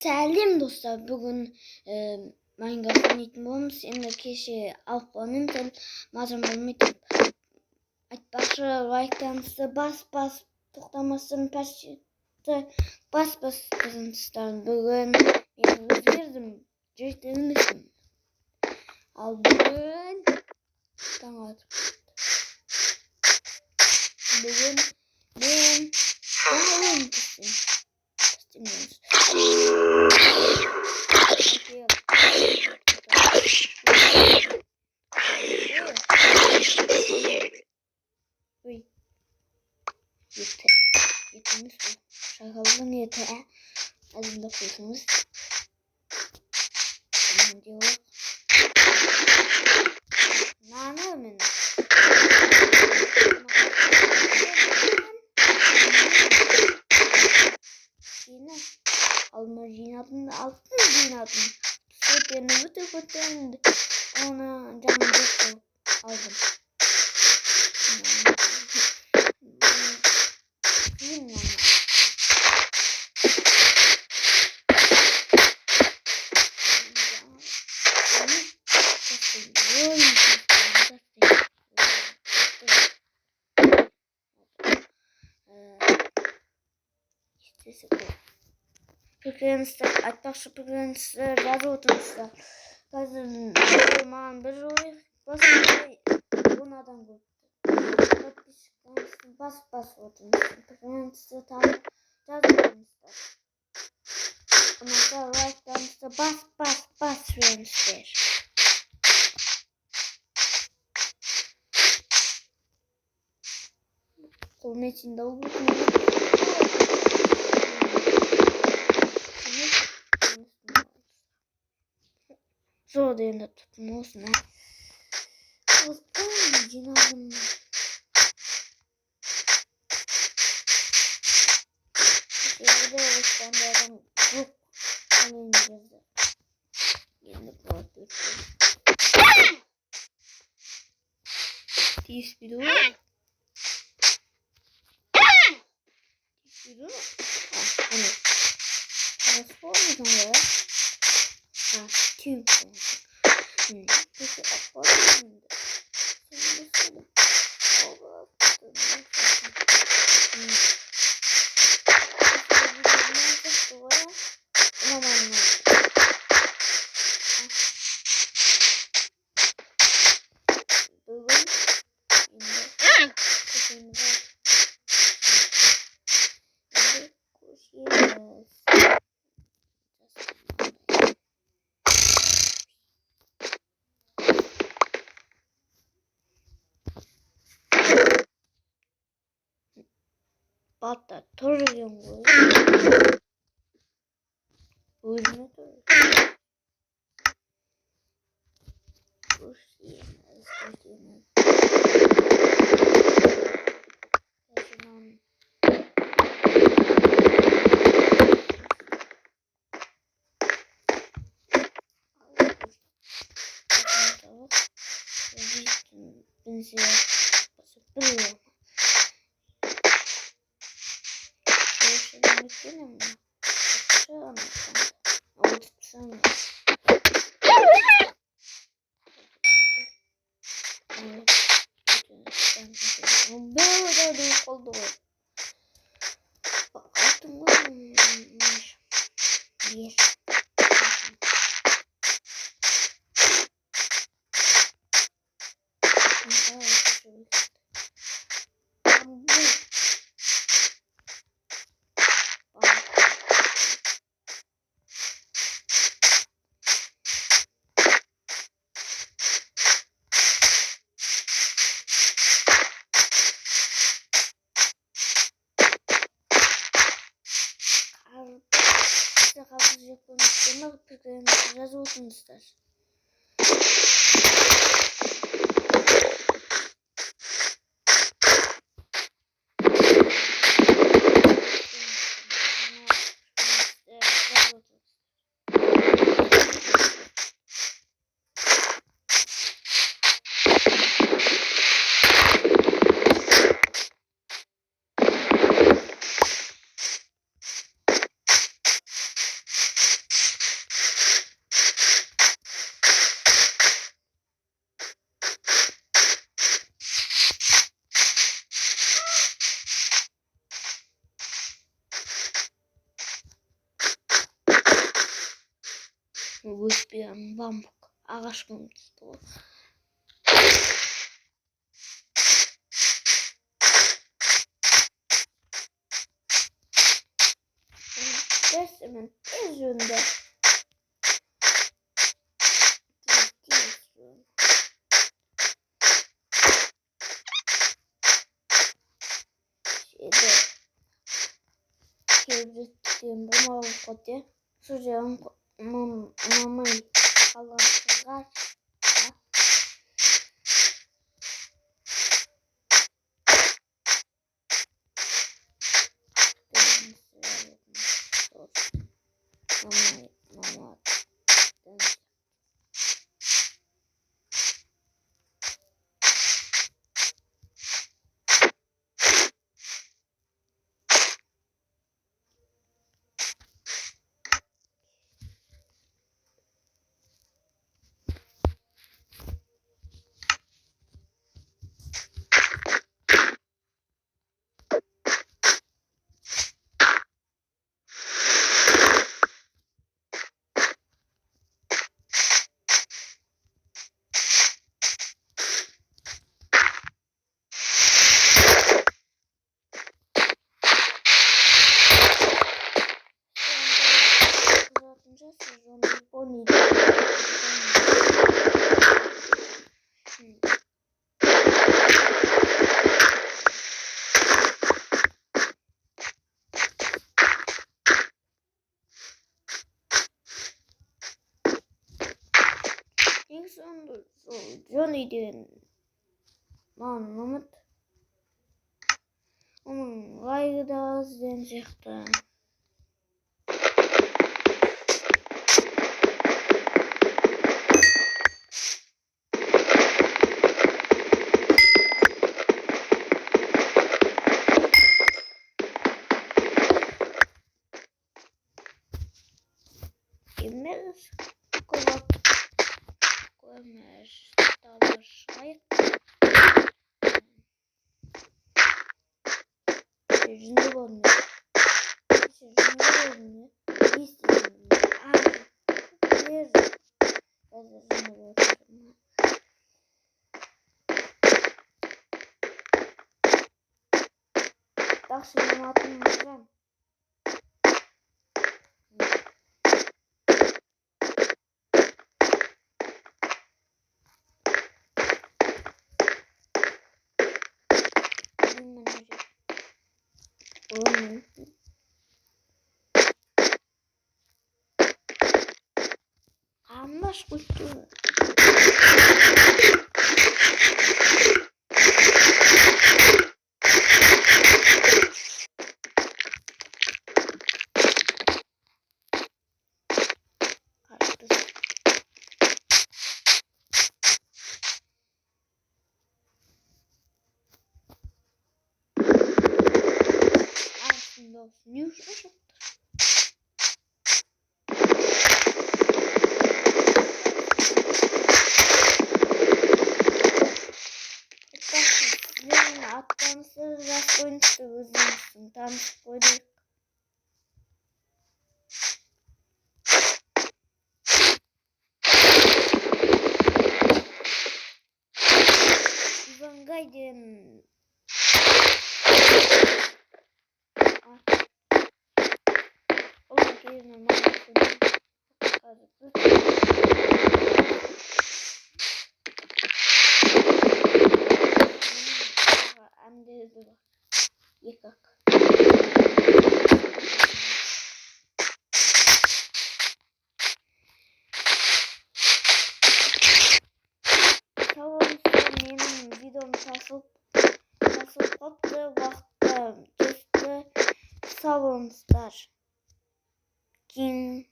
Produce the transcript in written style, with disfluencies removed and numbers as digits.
Selam dostlar. Bugün Minecraft'ın eğitimimiz yanındaki Alpa'nın malzemelerini başarılı like'tanızda bas toplamasını peşte bas kazançtan bugün yazdım. Cüzdanımızın al bugün tamam. Bugün ben tamam Yeterimiz bu. Şakalın yeter. Azında koysunuz. Tamam diyor. Nane mi? Yine alma jinatını altın jinatını. Sütlerini bütün ona canım yok aldım. Peklenizde, arkadaşlar peklenizde razı oturmuşlar. Bazı zaman bir rol basın bunlardan bu. Bas oturmuşlar. Peklenizde tam razı oturmuşlar. Ama sonra like'larınızda bas vermişler. Kolun içinde olduğunu zor değil de tutmuş ne? Osman cinahım. Evde Osman'dan yok anlayacağız. Yeni problem. Diş bir dur. Yürü. Hani. Transform ya. Tüm. Peki apartman. Şimdi söyle. Allah. Batta toruyorum bu. Buyurun otur. Razı olsun ister. Bu bir bambuk. Ağaç kırıntısı bu. Resmen tez yönde. Şeyde kibrittiğim bu mavukoti sıcağın mamay kalanlar mamay sezon 12. İlk sonunda Johnny'den Mahmut onun gayrı da az denecekti. Emir kulak koymuş dalır hayır. Sözünde olmuyor. Sözünde olmuyor. İstediğim abi. Bir sözünde olmuyor. Tak şimdi atmayacağım. Anlaş kuştu. News. Attansı biraz oyuncu uzunsun. Tam spoiler. Ivan Gaiden. Okey, normal. Yıkak. Tamam, benim videom tasıp koptu vakti kesti. Savunlar. Kim